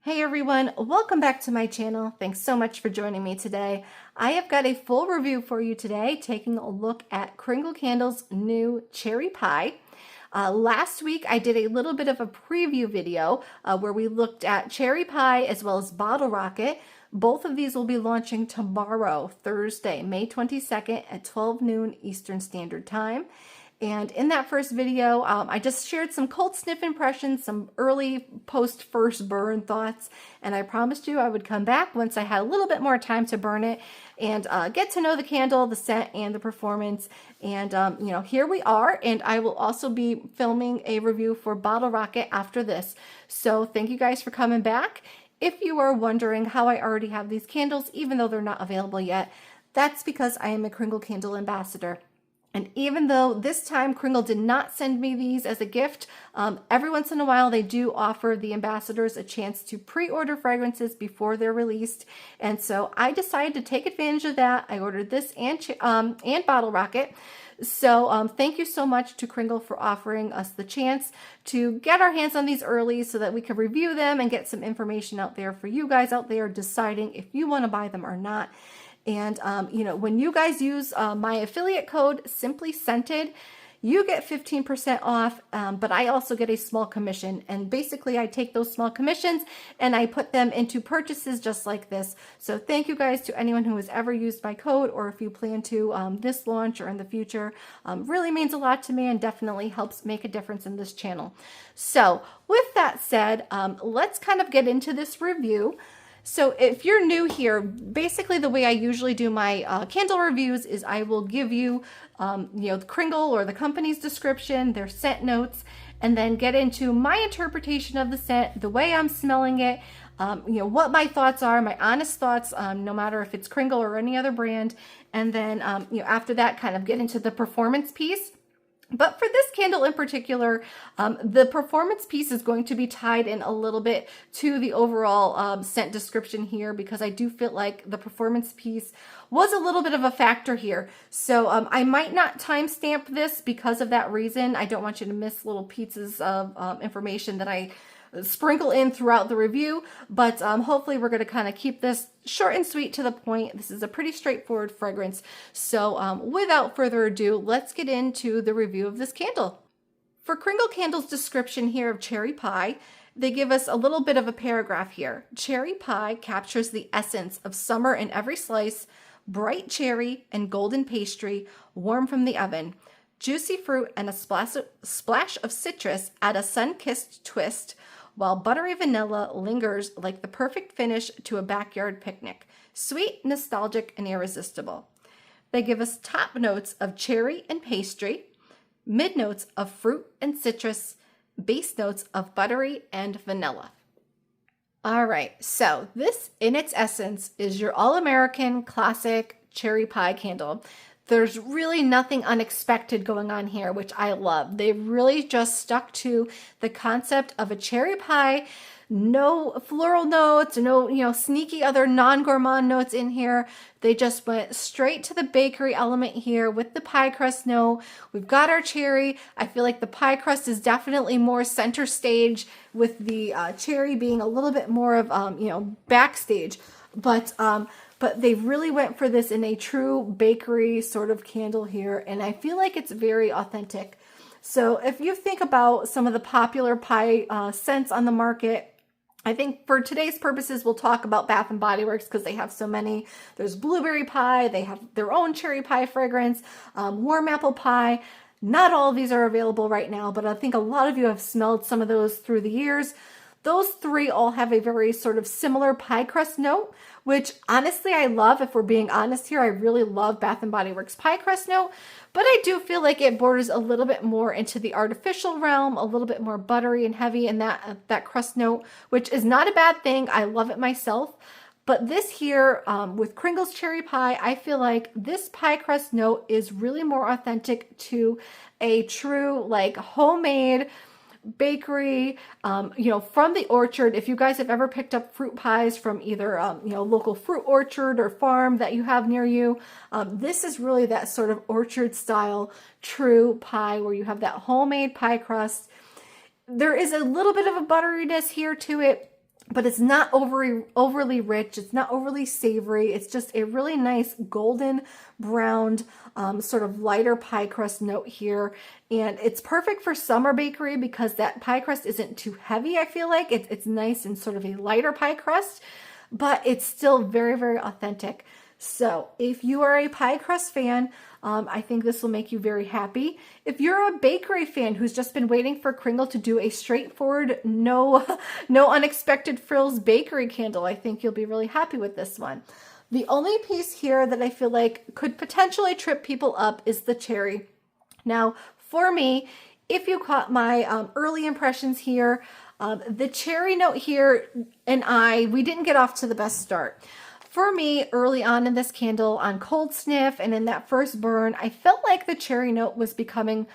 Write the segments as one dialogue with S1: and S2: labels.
S1: Hey everyone, welcome back to my channel. Thanks so much for joining me today. I have got a full review for you today, taking a look at Kringle Candle's new cherry pie. Last week I did a little bit of a preview video where we looked at cherry pie as well as bottle rocket. Both of these will be launching tomorrow, Thursday, May 22nd at 12 noon Eastern Standard Time. And in that first video, I just shared some cold sniff impressions, some early post-first burn thoughts, and I promised you I would come back once I had a little bit more time to burn it and get to know the candle, the scent, and the performance. And, here we are, and I will also be filming a review for Bottle Rocket after this. So thank you guys for coming back. If you are wondering how I already have these candles, even though they're not available yet, that's because I am a Kringle Candle ambassador. And even though this time Kringle did not send me these as a gift, every once in a while they do offer the ambassadors a chance to pre-order fragrances before they're released. And so I decided to take advantage of that. I ordered this and Bottle Rocket. So thank you so much to Kringle for offering us the chance to get our hands on these early so that we can review them and get some information out there for you guys out there deciding if you want to buy them or not. And, when you guys use my affiliate code, Simply Scented, you get 15% off, but I also get a small commission. And basically, I take those small commissions and I put them into purchases just like this. So thank you guys to anyone who has ever used my code, or if you plan to this launch or in the future. Really means a lot to me and definitely helps make a difference in this channel. So with that said, let's kind of get into this review. So if you're new here, basically the way I usually do my candle reviews is I will give you, the Kringle or the company's description, their scent notes, and then get into my interpretation of the scent, the way I'm smelling it, what my thoughts are, my honest thoughts, no matter if it's Kringle or any other brand. And then, after that, kind of get into the performance piece. But for this candle in particular, the performance piece is going to be tied in a little bit to the overall scent description here, because I do feel like the performance piece was a little bit of a factor here. So I might not timestamp this because of that reason. I don't want you to miss little pieces of information that I sprinkle in throughout the review, but hopefully we're going to kind of keep this short and sweet to the point. This is a pretty straightforward fragrance. So without further ado, let's get into the review of this candle. For Kringle Candle's description here of cherry pie, they give us a little bit of a paragraph here. Cherry pie captures the essence of summer in every slice, bright cherry and golden pastry, warm from the oven. Juicy fruit and a splash of citrus add a sun-kissed twist, while buttery vanilla lingers like the perfect finish to a backyard picnic. Sweet, nostalgic, and irresistible. They give us top notes of cherry and pastry, mid notes of fruit and citrus, base notes of buttery and vanilla. All right, so this in its essence is your all-American classic cherry pie candle. There's really nothing unexpected going on here, which I love. They really just stuck to the concept of a cherry pie, no floral notes, no, sneaky other non-gourmand notes in here. They just went straight to the bakery element here with the pie crust note. We've got our cherry. I feel like the pie crust is definitely more center stage, with the cherry being a little bit more of, backstage. But they really went for this in a true bakery sort of candle here, and I feel like it's very authentic. So if you think about some of the popular pie scents on the market, I think for today's purposes, we'll talk about Bath & Body Works because they have so many. There's blueberry pie. They have their own cherry pie fragrance, warm apple pie. Not all of these are available right now, but I think a lot of you have smelled some of those through the years. Those three all have a very sort of similar pie crust note, which honestly I love. If we're being honest here, I really love Bath & Body Works pie crust note, but I do feel like it borders a little bit more into the artificial realm, a little bit more buttery and heavy in that crust note, which is not a bad thing. I love it myself. But this here, with Kringle's cherry pie, I feel like this pie crust note is really more authentic to a true, like, homemade bakery, from the orchard. If you guys have ever picked up fruit pies from either, local fruit orchard or farm that you have near you, this is really that sort of orchard style true pie where you have that homemade pie crust. There is a little bit of a butteriness here to it, but it's not overly rich. It's not overly savory. It's just a really nice golden browned sort of lighter pie crust note here. And it's perfect for summer bakery because that pie crust isn't too heavy. I feel like it's nice and sort of a lighter pie crust, but it's still very, very authentic. So if you are a pie crust fan, I think this will make you very happy. If you're a bakery fan who's just been waiting for Kringle to do a straightforward, no unexpected frills bakery candle, I think you'll be really happy with this one. The only piece here that I feel like could potentially trip people up is the cherry. Now, for me, if you caught my early impressions here, the cherry note here and we didn't get off to the best start. For me, early on in this candle, on cold sniff and in that first burn, I felt like the cherry note was it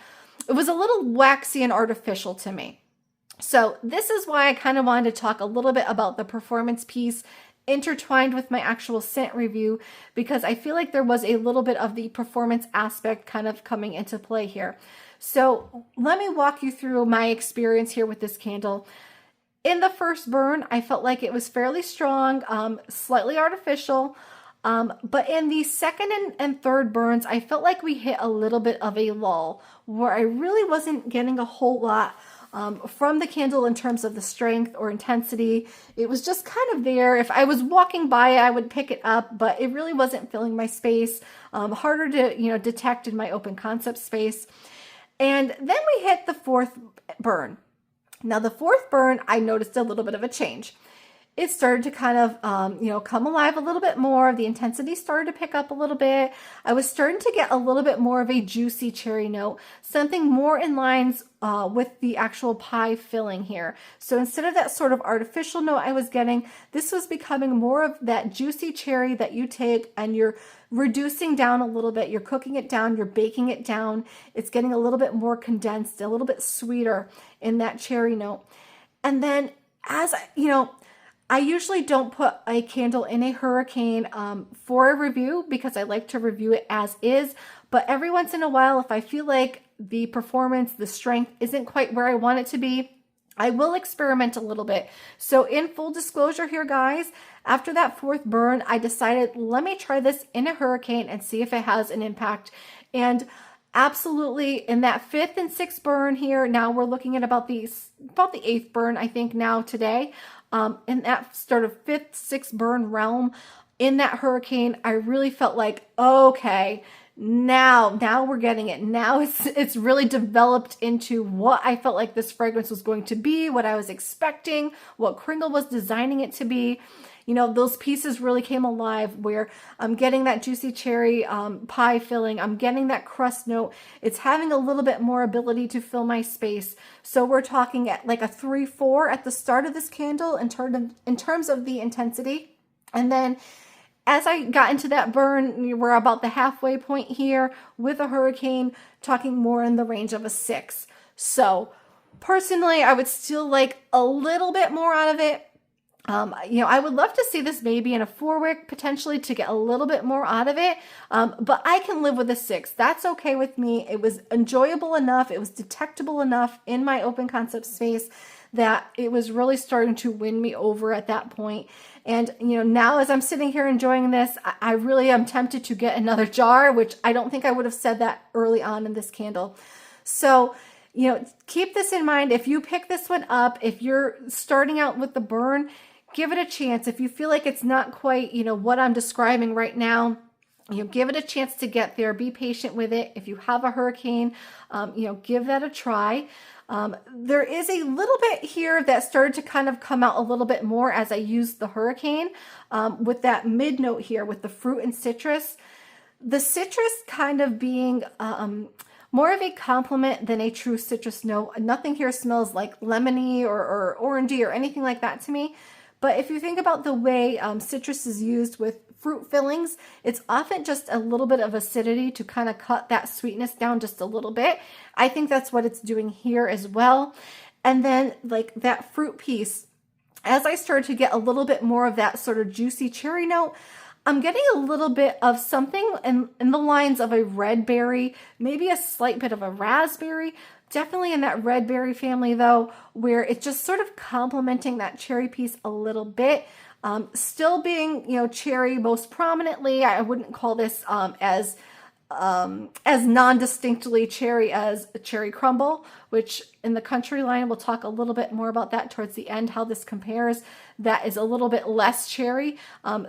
S1: was a little waxy and artificial to me. So this is why I kind of wanted to talk a little bit about the performance piece intertwined with my actual scent review, because I feel like there was a little bit of the performance aspect kind of coming into play here. So let me walk you through my experience here with this candle. In the first burn, I felt like it was fairly strong, slightly artificial, but in the second and third burns, I felt like we hit a little bit of a lull where I really wasn't getting a whole lot from the candle in terms of the strength or intensity. It was just kind of there. If I was walking by it, I would pick it up, but it really wasn't filling my space, harder to detect in my open concept space. And then we hit the fourth burn. Now, the fourth burn, I noticed a little bit of a change. It started to kind of, come alive a little bit more. The intensity started to pick up a little bit. I was starting to get a little bit more of a juicy cherry note, something more in lines with the actual pie filling here. So instead of that sort of artificial note I was getting, this was becoming more of that juicy cherry that you take and you're reducing down a little bit. You're cooking it down, you're baking it down. It's getting a little bit more condensed, a little bit sweeter in that cherry note. And then I usually don't put a candle in a hurricane for a review because I like to review it as is. But every once in a while, if I feel like the performance, the strength isn't quite where I want it to be, I will experiment a little bit. So in full disclosure here, guys, after that fourth burn, I decided, let me try this in a hurricane and see if it has an impact. And absolutely, in that fifth and sixth burn here, now we're looking at about the eighth burn, I think now today. In that sort of fifth, sixth burn realm, in that hurricane, I really felt like, okay, now we're getting it. Now it's really developed into what I felt like this fragrance was going to be, what I was expecting, what Kringle was designing it to be. Those pieces really came alive where I'm getting that juicy cherry pie filling. I'm getting that crust note. It's having a little bit more ability to fill my space. So we're talking at like a 3-4 at the start of this candle in terms of the intensity. And then as I got into that burn, we're about the halfway point here with a hurricane, talking more in the range of a 6. So personally, I would still like a little bit more out of it. I would love to see this maybe in a 4-wick potentially to get a little bit more out of it. But I can live with a 6. That's okay with me. It was enjoyable enough. It was detectable enough in my open concept space that it was really starting to win me over at that point. And, now as I'm sitting here enjoying this, I really am tempted to get another jar, which I don't think I would have said that early on in this candle. So, keep this in mind. If you pick this one up, if you're starting out with the burn, give it a chance. If you feel like it's not quite, what I'm describing right now, give it a chance to get there. Be patient with it. If you have a hurricane, give that a try. There is a little bit here that started to kind of come out a little bit more as I used the hurricane with that mid note here with the fruit and citrus. The citrus kind of being more of a compliment than a true citrus note. Nothing here smells like lemony or orangey or anything like that to me. But if you think about the way citrus is used with fruit fillings, it's often just a little bit of acidity to kind of cut that sweetness down just a little bit. I think that's what it's doing here as well. And then like that fruit piece, as I started to get a little bit more of that sort of juicy cherry note, I'm getting a little bit of something in the lines of a red berry, maybe a slight bit of a raspberry. Definitely in that red berry family though, where it's just sort of complementing that cherry piece a little bit. Still being, cherry most prominently. I wouldn't call this as non-distinctly cherry as a cherry crumble, which in the country line, we'll talk a little bit more about that towards the end, how this compares. That is a little bit less cherry.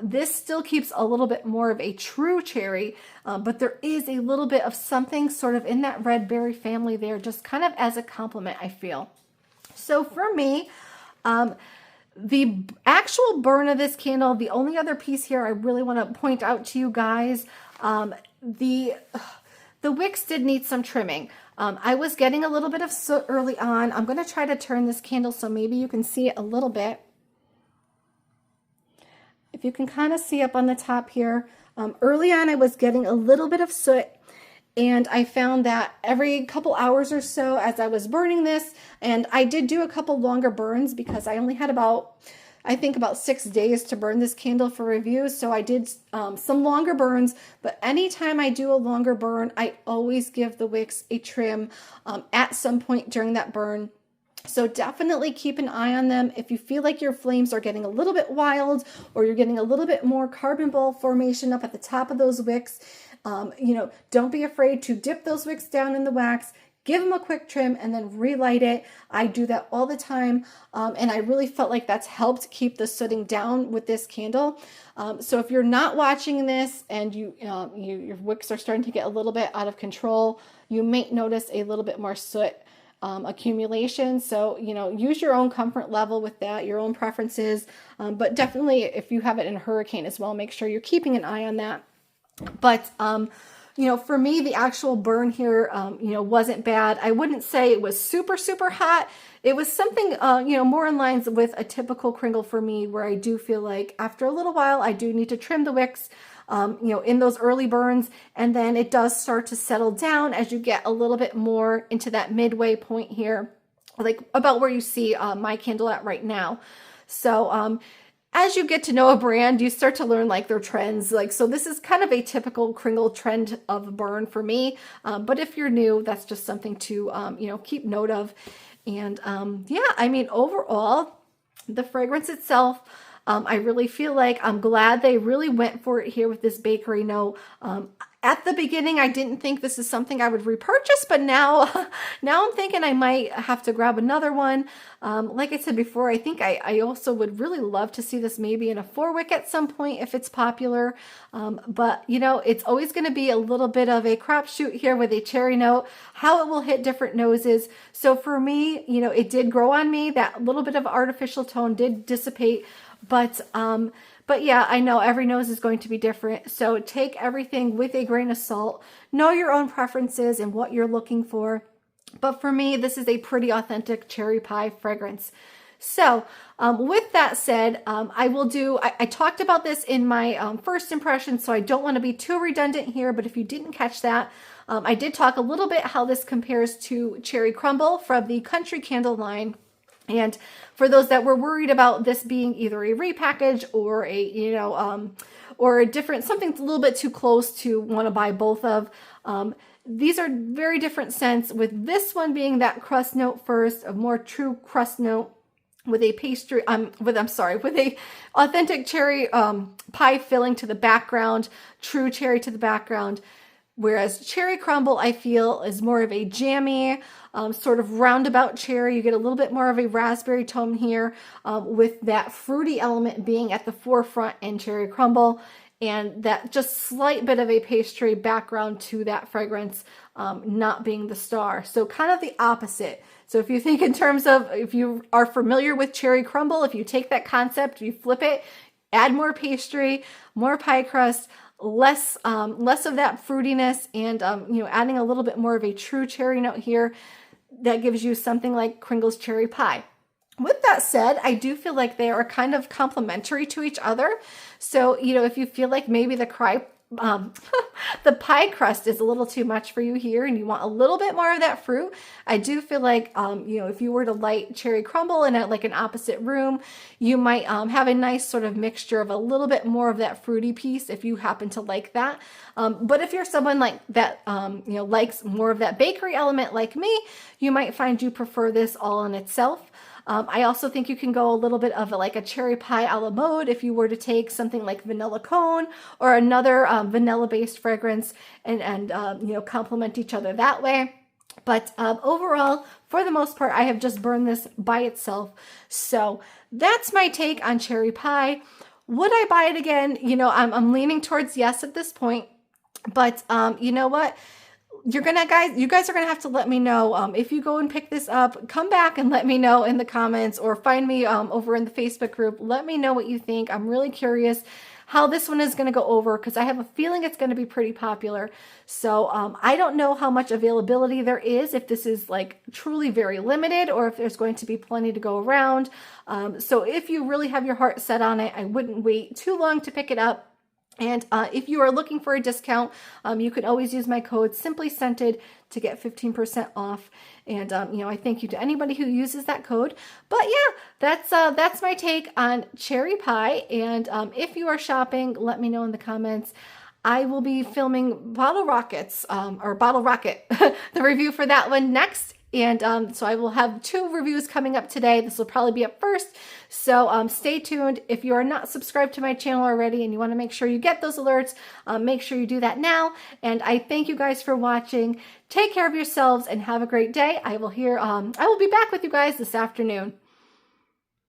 S1: This still keeps a little bit more of a true cherry, but there is a little bit of something sort of in that red berry family there, just kind of as a compliment, I feel. So for me, the actual burn of this candle, the only other piece here I really want to point out to you guys, the wicks did need some trimming. I was getting a little bit of soot early on. I'm going to try to turn this candle so maybe you can see it a little bit. If you can kind of see up on the top here, early on I was getting a little bit of soot, and I found that every couple hours or so as I was burning this, and I did do a couple longer burns because I only had about 6 days to burn this candle for review. So I did some longer burns, but anytime I do a longer burn, I always give the wicks a trim at some point during that burn. So definitely keep an eye on them. If you feel like your flames are getting a little bit wild, or you're getting a little bit more carbon ball formation up at the top of those wicks, don't be afraid to dip those wicks down in the wax, give them a quick trim, and then relight it. I do that all the time, and I really felt like that's helped keep the sooting down with this candle. So if you're not watching this and your wicks are starting to get a little bit out of control, you may notice a little bit more soot accumulation. So, use your own comfort level with that, your own preferences, but definitely if you have it in a hurricane as well, make sure you're keeping an eye on that. But, for me, the actual burn here, wasn't bad. I wouldn't say it was super, super hot. It was something, more in lines with a typical Kringle for me, where I do feel like after a little while, I do need to trim the wicks, in those early burns. And then it does start to settle down as you get a little bit more into that midway point here, like about where you see my candle at right now. So, as you get to know a brand, you start to learn like their trends. So this is kind of a typical Kringle trend of burn for me. But if you're new, that's just something to, keep note of. And overall, the fragrance itself, I really feel like I'm glad they really went for it here with this bakery note. At the beginning, I didn't think this is something I would repurchase, but now I'm thinking I might have to grab another one. Like I said before, I think I also would really love to see this maybe in a 4-wick at some point if it's popular. But it's always going to be a little bit of a crapshoot here with a cherry note, how it will hit different noses. So for me, it did grow on me. That little bit of artificial tone did dissipate, but yeah, I know every nose is going to be different. So take everything with a grain of salt. Know your own preferences and what you're looking for. But for me, this is a pretty authentic cherry pie fragrance. So with that said, I talked about this in my first impression, so I don't want to be too redundant here. But if you didn't catch that, I did talk a little bit how this compares to Cherry Crumble from the Country Candle line. And for those that were worried about this being either a repackage or or a different, something a little bit too close to want to buy both of, these are very different scents, with this one being that crust note first, a more true crust note with a pastry, with a authentic cherry pie filling to the background, true cherry to the background. Whereas Cherry Crumble, I feel, is more of a jammy, sort of roundabout cherry. You get a little bit more of a raspberry tone here, with that fruity element being at the forefront in Cherry Crumble, and that just slight bit of a pastry background to that fragrance, not being the star. So kind of the opposite. So if you think in terms of, if you are familiar with Cherry Crumble, if you take that concept, you flip it, add more pastry, more pie crust, less of that fruitiness, and adding a little bit more of a true cherry note here, that gives you something like Kringle's cherry pie. With that said, I do feel like they are kind of complementary to each other. So if you feel like maybe the um, the pie crust is a little too much for you here and you want a little bit more of that fruit, I do feel like, if you were to light cherry crumble in like an opposite room, you might have a nice sort of mixture of a little bit more of that fruity piece if you happen to like that. But if you're someone like that, likes more of that bakery element like me, you might find you prefer this all in itself. I also think you can go a little bit of like a cherry pie a la mode if you were to take something like vanilla cone or another vanilla-based fragrance and complement each other that way. But overall, for the most part, I have just burned this by itself. So that's my take on cherry pie. Would I buy it again? I'm leaning towards yes at this point. But you know what? You guys are gonna have to let me know if you go and pick this up. Come back and let me know in the comments, or find me over in the Facebook group. Let me know what you think. I'm really curious how this one is going to go over, because I have a feeling it's going to be pretty popular. So I don't know how much availability there is, if this is like truly very limited or if there's going to be plenty to go around. So if you really have your heart set on it, I wouldn't wait too long to pick it up. And if you are looking for a discount, you can always use my code Simply Scented to get 15% off. And I thank you to anybody who uses that code. But yeah, that's my take on cherry pie. And if you are shopping, let me know in the comments. I will be filming Bottle Rocket, the review for that one next. And so I will have 2 reviews coming up today. This will probably be up first. So stay tuned. If you are not subscribed to my channel already and you want to make sure you get those alerts, make sure you do that now. And I thank you guys for watching. Take care of yourselves and have a great day. I will be back with you guys this afternoon.